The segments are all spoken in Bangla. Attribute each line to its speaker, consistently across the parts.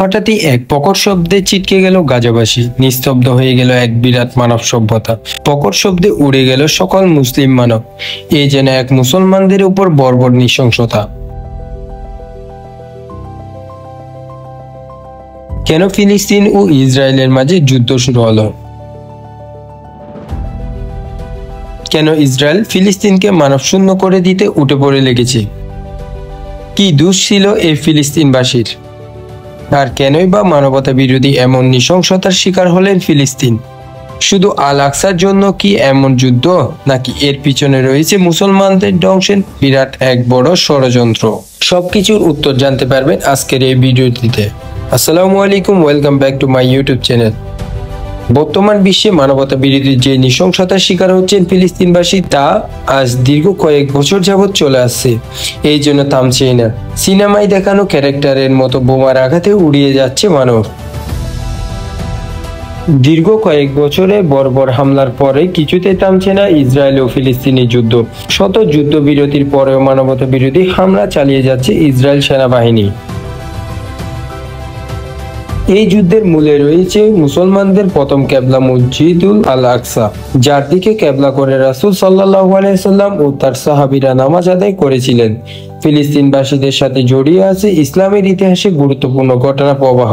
Speaker 1: হঠাৎই এক প্রকট শব্দে ছিটকে গেল গাজাবাসী, নিস্তব্ধ হয়ে গেল এক বিরাট মানব সভ্যতা। প্রকট শব্দে উড়ে গেল সকল মুসলিম মানব। এ যেন এক মুসলমানদের উপর বর্বর নৃশংসতা। কেন ফিলিস্তিন ও ইসরায়েলের মাঝে যুদ্ধ শুরু হলো? কেন ইসরায়েল ফিলিস্তিনকে মানবশূন্য করে দিতে উঠে পড়ে লেগেছে? কি দোষ ছিল এই ফিলিস্তিনবাসীর? আর কেনই বা মানবতা বিরোধী এমন নৃশংসতার শিকার হলেন ফিলিস্তিন? শুধু আল আকসার জন্য কি এমন যুদ্ধ, নাকি এর পিছনে রয়েছে মুসলমানদের ধ্বংসের বিরাট এক বড় ষড়যন্ত্র? সবকিছুর উত্তর জানতে পারবেন আজকের এই ভিডিওটিতে। আসসালামু আলাইকুম, welcome back to my YouTube channel. বর্তমান বিশ্বে মানবতা বিরোধী যে নৃশংসতার শিকার হচ্ছেন ফিলিস্তিনবাসী, তা আজ দীর্ঘ কয়েক বছর যাবৎ চলে আসছে। এই জন্য থামছেই না। সিনেমায় দেখানো ক্যারেক্টারের মতো বোমার আঘাতে উড়িয়ে যাচ্ছে মানব। দীর্ঘ কয়েক বছরে বর্বর হামলার পরে কিছুতেই থামছে না ইসরায়েল ও ফিলিস্তিনি যুদ্ধ। শত যুদ্ধবিরতির পরেও মানবতা বিরোধী হামলা চালিয়ে যাচ্ছে ইসরায়েল সেনাবাহিনী। এই যুদ্ধের মূলে রয়েছে মুসলমানদের প্রথম কেবলা মসজিদুল আল আকসা, যার দিকে কেবলা করে রাসূল সাল্লাল্লাহু আলাইহি সাল্লাম ও তার সাহাবীরা নামাজ আদায় করেছিলেন। ফিলিস্তিনবাসীদের সাথে জড়িয়ে আছে ইসলামের ইতিহাসে গুরুত্বপূর্ণ ঘটনা প্রবাহ।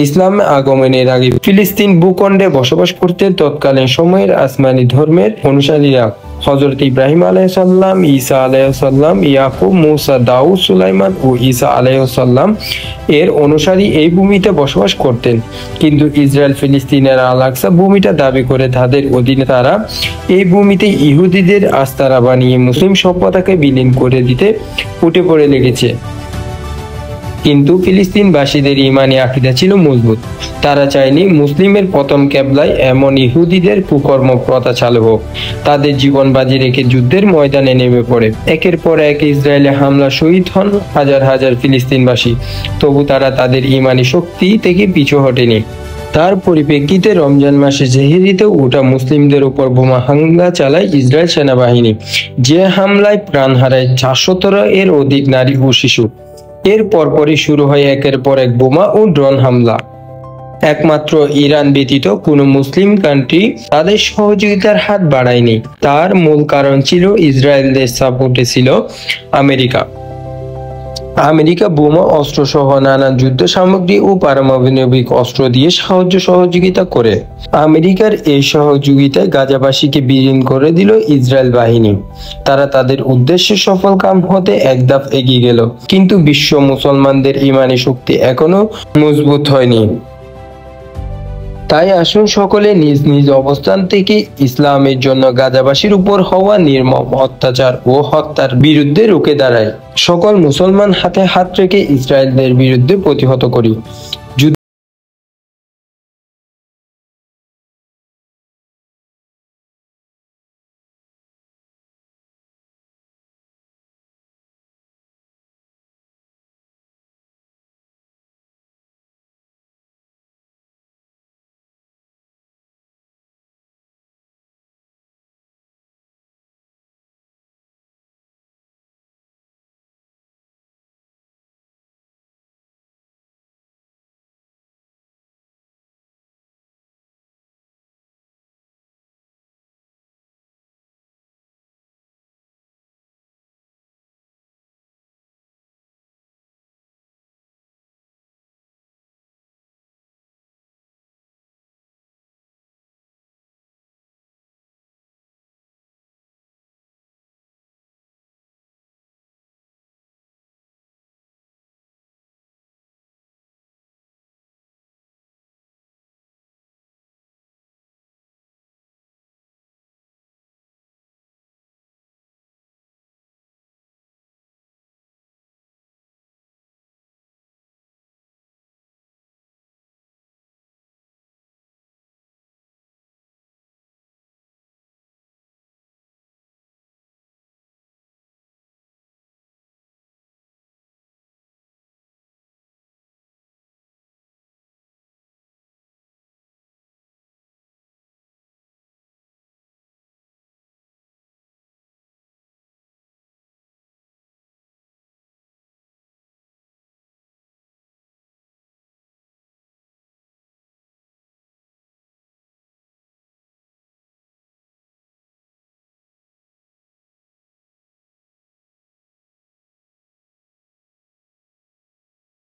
Speaker 1: ইসলামে আগমনের আগে ফিলিস্তিন ভূখণ্ডে বসবাস করতেন তৎকালীন সময়ের আসমানি ধর্মের অনুসারীরা। হযরত ইব্রাহিম আলাইহিসসালাম, ঈসা আলাইহিসসালাম, ইয়াকুব, মুসা, দাউদ, সুলাইমান ও ঈসা আলাইহিসসালাম এর অনুসারী এই ভূমিতে বসবাস করতেন। কিন্তু ইসরায়েল ফিলিস্তিনের আল আকসা ভূমিটা দাবি করে তাদের অধীনে। তারা এই ভূমিতে ইহুদিদের আস্তানা বানিয়ে মুসলিম সভ্যতাকে বিলীন করে দিতে উঠে পড়ে লেগেছে। কিন্তু ফিলিস্তিনবাসীদের ইমানি আকীদা ছিল মজবুত। তারা চায়নি মুসলিমের প্রথম কেবলায় এমন ইহুদিদের কুকর্ম প্রথা চালু হোক। তাদের জীবন বাজি রেখে যুদ্ধের ময়দানে নেমে পড়ে। একের পর এক ইসরায়েলে হামলা শহীদ হন হাজার হাজার ফিলিস্তিনবাসী। তবু তারা তাদের ইমানি শক্তি থেকে পিছু হটেনি। তার পরিপ্রেক্ষিতে রমজান মাসে সেহরিতে ওঠা মুসলিমদের উপর বোমা হামলা চালায় ইসরায়েল সেনাবাহিনী। যে হামলায় প্রাণ হারায় 417 এর অধিক নারী ও শিশু। এর পরপরই শুরু হয় একের পর এক বোমা ও ড্রোন হামলা। একমাত্র ইরান ব্যতীত কোনো মুসলিম কান্ট্রি তাদের সহযোগিতার হাত বাড়ায়নি। তার মূল কারণ ছিল ইসরায়েলদের সাপোর্টে ছিল আমেরিকা। আমেরিকা বোমা, অস্ত্র সহ নানান যুদ্ধ সামগ্রী ও পারমাণবিক অস্ত্র দিয়ে সহযোগিতা করে। আমেরিকার এই সহযোগিতায় গাজাবাসীকে বিলীন করে দিল ইসরায়েল বাহিনী। তারা তাদের উদ্দেশ্যে সফল কাম হতে এক ধাপ এগিয়ে গেল। কিন্তু বিশ্ব মুসলমানদের ইমানি শক্তি এখনো মজবুত হয়নি। তাই আসুন সকলে নিজ নিজ অবস্থান থেকে ইসলামের জন্য গাজাবাসীর উপর হওয়া নির্মম অত্যাচার ও হত্যার বিরুদ্ধে রুখে দাঁড়ায়। সকল মুসলমান হাতে হাত রেখে ইসরায়েলদের বিরুদ্ধে প্রতিহত করি।